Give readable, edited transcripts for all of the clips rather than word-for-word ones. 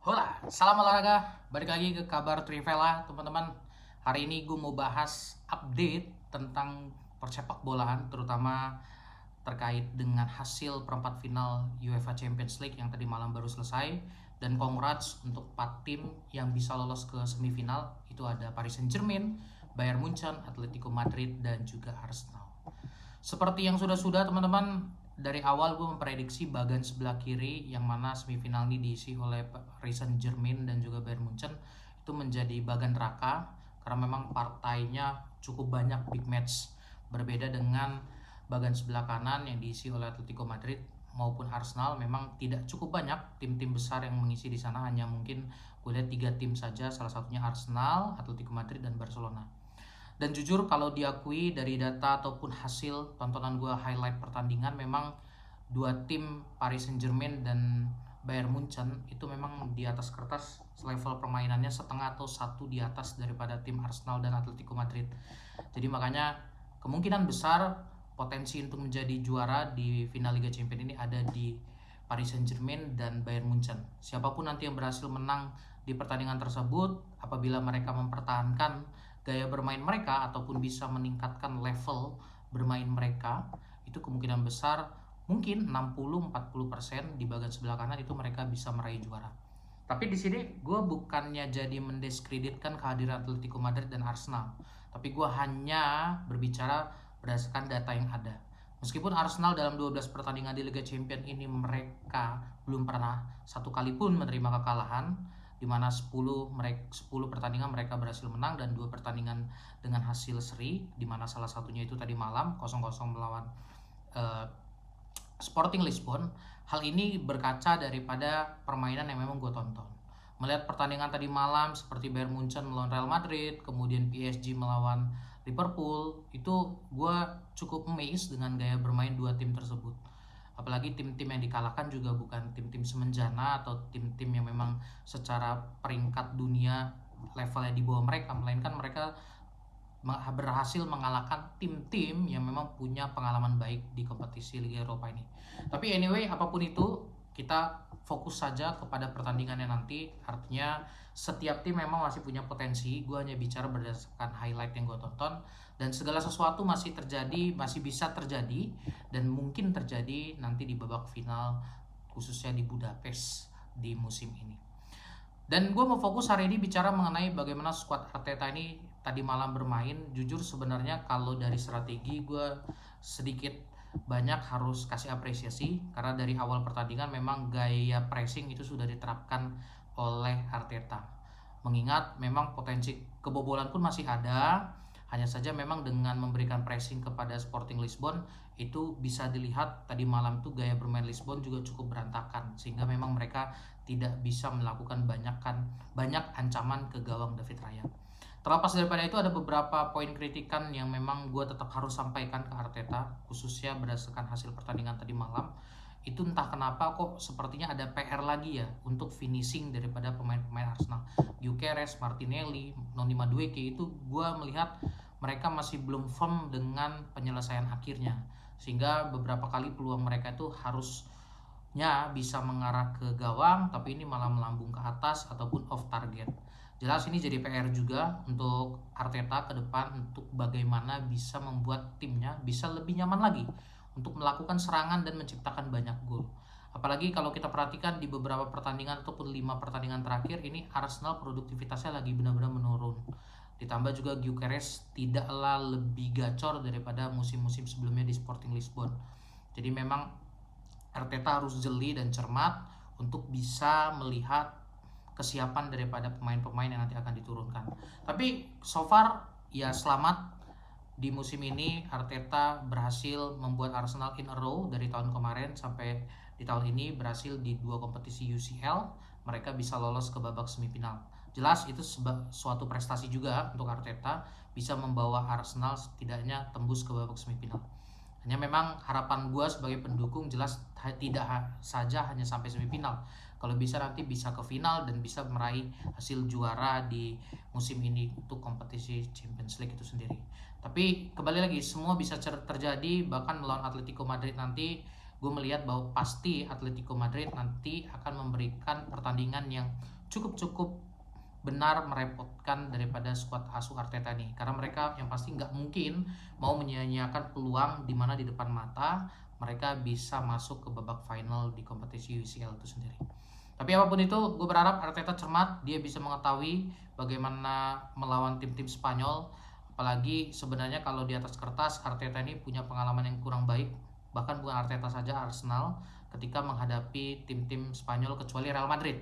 Hola, salam olahraga. Balik lagi ke kabar Trivela, teman-teman. Hari ini gue mau bahas update tentang persepak bolaan, terutama terkait dengan hasil perempat final UEFA Champions League yang tadi malam baru selesai. Dan congrats untuk 4 tim yang bisa lolos ke semifinal. Itu ada Paris Saint-Germain, Bayern Munchen, Atletico Madrid, dan juga Arsenal. Seperti yang sudah-sudah teman-teman, dari awal gue memprediksi bagan sebelah kiri yang mana semifinal ini diisi oleh Paris Saint-Germain dan juga Bayern Munchen itu menjadi bagan neraka karena memang partainya cukup banyak big match, berbeda dengan bagan sebelah kanan yang diisi oleh Atletico Madrid maupun Arsenal. Memang tidak cukup banyak tim-tim besar yang mengisi di sana, hanya mungkin gue lihat 3 tim saja, salah satunya Arsenal, Atletico Madrid, dan Barcelona. Dan jujur kalau diakui dari data ataupun hasil tontonan gue highlight pertandingan, memang dua tim Paris Saint-Germain dan Bayern Munchen itu memang di atas kertas level permainannya setengah atau satu di atas daripada tim Arsenal dan Atletico Madrid. Jadi makanya kemungkinan besar potensi untuk menjadi juara di final Liga Champions ini ada di Paris Saint-Germain dan Bayern Munchen. Siapapun nanti yang berhasil menang di pertandingan tersebut, apabila mereka mempertahankan gaya bermain mereka ataupun bisa meningkatkan level bermain mereka, itu kemungkinan besar mungkin 60-40% di bagian sebelah kanan itu mereka bisa meraih juara. Tapi di sini gue bukannya jadi mendiskreditkan kehadiran Atletico Madrid dan Arsenal, tapi gue hanya berbicara berdasarkan data yang ada. Meskipun Arsenal dalam 12 pertandingan di Liga Champions ini mereka belum pernah satu kali pun menerima kekalahan, di mana 10 pertandingan mereka berhasil menang dan 2 pertandingan dengan hasil seri, di mana salah satunya itu tadi malam 0-0 melawan uh, Sporting Lisbon. Hal ini berkaca daripada permainan yang memang gue tonton. Melihat pertandingan tadi malam seperti Bayern Munchen melawan Real Madrid, kemudian PSG melawan Liverpool, itu gue cukup amazed dengan gaya bermain dua tim tersebut. Apalagi tim-tim yang dikalahkan juga bukan tim-tim semenjana atau tim-tim yang memang secara peringkat dunia levelnya di bawah mereka, melainkan mereka berhasil mengalahkan tim-tim yang memang punya pengalaman baik di kompetisi Liga Eropa ini. Tapi anyway, apapun itu, kita fokus saja kepada pertandingannya nanti. Artinya setiap tim memang masih punya potensi. Gue hanya bicara berdasarkan highlight yang gue tonton, dan segala sesuatu masih terjadi, masih bisa terjadi, dan mungkin terjadi nanti di babak final, khususnya di Budapest di musim ini. Dan gue mau fokus hari ini bicara mengenai bagaimana squad Arteta ini tadi malam bermain. Jujur sebenarnya kalau dari strategi gue sedikit banyak harus kasih apresiasi, karena dari awal pertandingan memang gaya pressing itu sudah diterapkan oleh Arteta. Mengingat memang potensi kebobolan pun masih ada, hanya saja memang dengan memberikan pressing kepada Sporting Lisbon itu bisa dilihat tadi malam tuh gaya bermain Lisbon juga cukup berantakan, sehingga memang mereka tidak bisa melakukan banyak ancaman ke gawang David Raya. Terlepas daripada itu, ada beberapa poin kritikan yang memang gue tetap harus sampaikan ke Arteta, khususnya berdasarkan hasil pertandingan tadi malam. Itu entah kenapa kok sepertinya ada PR lagi ya untuk finishing daripada pemain-pemain Arsenal. Gyökeres, Martinelli, Noni Madueke, itu gue melihat mereka masih belum firm dengan penyelesaian akhirnya, sehingga beberapa kali peluang mereka itu harusnya bisa mengarah ke gawang, tapi ini malah melambung ke atas ataupun off target. Jelas ini jadi PR juga untuk Arteta ke depan, untuk bagaimana bisa membuat timnya bisa lebih nyaman lagi untuk melakukan serangan dan menciptakan banyak gol. Apalagi kalau kita perhatikan di beberapa pertandingan ataupun 5 pertandingan terakhir ini, Arsenal produktivitasnya lagi benar-benar menurun. Ditambah juga Gyökeres tidaklah lebih gacor daripada musim-musim sebelumnya di Sporting Lisbon. Jadi memang Arteta harus jeli dan cermat untuk bisa melihat kesiapan daripada pemain-pemain yang nanti akan diturunkan. Tapi so far ya selamat, di musim ini Arteta berhasil membuat Arsenal in a row dari tahun kemarin sampai di tahun ini, berhasil di 2 kompetisi UCL mereka bisa lolos ke babak semifinal. Jelas itu suatu prestasi juga untuk Arteta, bisa membawa Arsenal setidaknya tembus ke babak semifinal. Hanya memang harapan gue sebagai pendukung jelas tidak saja hanya sampai semifinal. Kalau bisa nanti bisa ke final dan bisa meraih hasil juara di musim ini untuk kompetisi Champions League itu sendiri. Tapi kembali lagi, semua bisa terjadi, bahkan melawan Atletico Madrid nanti gue melihat bahwa pasti Atletico Madrid nanti akan memberikan pertandingan yang cukup benar merepotkan daripada skuad asuh Arteta nih, karena mereka yang pasti nggak mungkin mau menyia-nyiakan peluang di mana di depan mata mereka bisa masuk ke babak final di kompetisi UCL itu sendiri. Tapi apapun itu, gue berharap Arteta cermat, dia bisa mengetahui bagaimana melawan tim-tim Spanyol. Apalagi sebenarnya kalau di atas kertas Arteta ini punya pengalaman yang kurang baik, bahkan bukan Arteta saja, Arsenal ketika menghadapi tim-tim Spanyol kecuali Real Madrid.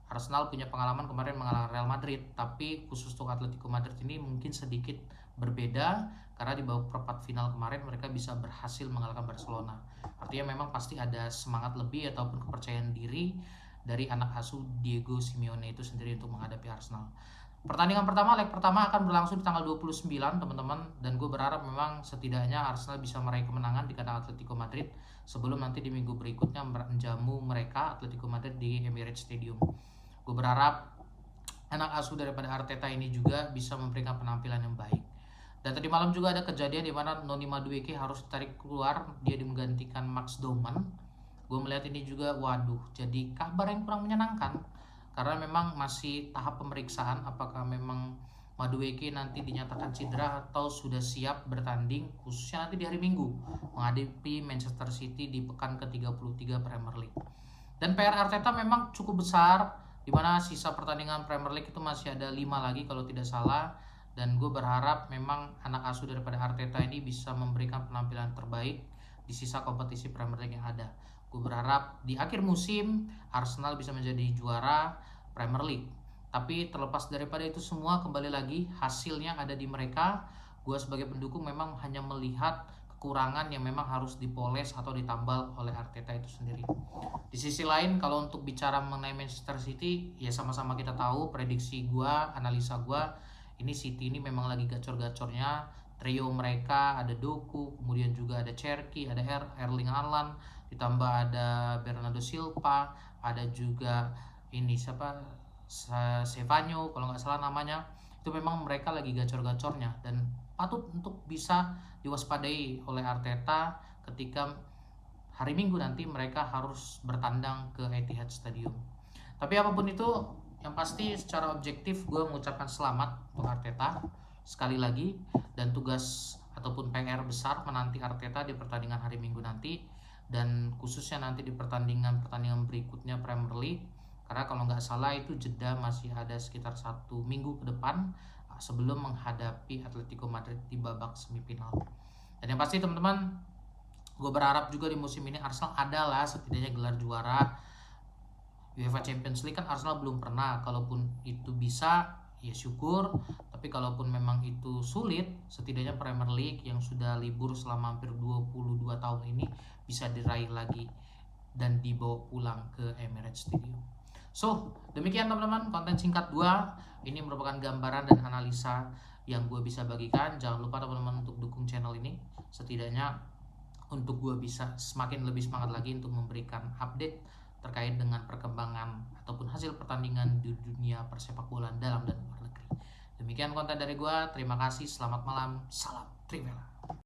Arsenal punya pengalaman kemarin mengalahkan Real Madrid, tapi khusus untuk Atletico Madrid ini mungkin sedikit berbeda karena di babak perempat final kemarin mereka bisa berhasil mengalahkan Barcelona. Artinya memang pasti ada semangat lebih ataupun kepercayaan diri dari anak asuh Diego Simeone itu sendiri untuk menghadapi Arsenal. Pertandingan pertama, leg pertama akan berlangsung di tanggal 29 teman-teman, dan gue berharap memang setidaknya Arsenal bisa meraih kemenangan di kandang Atletico Madrid sebelum nanti di minggu berikutnya menjamu mereka Atletico Madrid di Emirates Stadium. Gue berharap anak asuh daripada Arteta ini juga bisa memberikan penampilan yang baik. Dan tadi malam juga ada kejadian di mana Noni Madueke harus ditarik keluar, dia menggantikan Max Doman. Gue melihat ini juga, waduh, jadi kabar yang kurang menyenangkan karena memang masih tahap pemeriksaan apakah memang Madueke nanti dinyatakan cedera atau sudah siap bertanding, khususnya nanti di hari Minggu menghadapi Manchester City di pekan ke-33 Premier League. Dan PR Arteta memang cukup besar, di mana sisa pertandingan Premier League itu masih ada 5 lagi kalau tidak salah. Dan gue berharap memang anak asuh daripada Arteta ini bisa memberikan penampilan terbaik di sisa kompetisi Premier League yang ada. Gue berharap di akhir musim Arsenal bisa menjadi juara Premier League. Tapi terlepas daripada itu semua, kembali lagi hasilnya ada di mereka. Gue sebagai pendukung memang hanya melihat kekurangan yang memang harus dipoles atau ditambal oleh Arteta itu sendiri. Di sisi lain, kalau untuk bicara mengenai Manchester City, ya sama-sama kita tahu, prediksi gua, analisa gua, ini City ini memang lagi gacor-gacornya. Trio mereka ada Doku, kemudian juga ada Cherki, ada Erling Haaland, ditambah ada Bernardo Silva, ada juga ini siapa, Sevanyo kalau nggak salah namanya. Itu memang mereka lagi gacor-gacornya dan patut untuk bisa diwaspadai oleh Arteta ketika hari Minggu nanti mereka harus bertandang ke Etihad Stadium. Tapi apapun itu, yang pasti secara objektif gue mengucapkan selamat untuk Arteta sekali lagi, dan tugas ataupun PR besar menanti Arteta di pertandingan hari Minggu nanti, dan khususnya nanti di pertandingan berikutnya Premier League, karena kalau nggak salah itu jeda masih ada sekitar 1 minggu ke depan sebelum menghadapi Atletico Madrid di babak semifinal. Dan yang pasti teman-teman, gue berharap juga di musim ini Arsenal adalah setidaknya gelar juara UEFA Champions League. Kan Arsenal belum pernah, kalaupun itu bisa ya syukur, tapi kalaupun memang itu sulit, setidaknya Premier League yang sudah libur selama hampir 22 tahun ini bisa diraih lagi dan dibawa pulang ke Emirates Stadium. So, demikian teman-teman konten singkat 2. Ini merupakan gambaran dan analisa yang gue bisa bagikan. Jangan lupa teman-teman untuk dukung channel ini, setidaknya untuk gue bisa semakin lebih semangat lagi untuk memberikan update terkait dengan perkembangan ataupun hasil pertandingan di dunia persepak bolaan dalam dan luar negeri. Demikian konten dari gue, terima kasih, selamat malam, salam Trivela.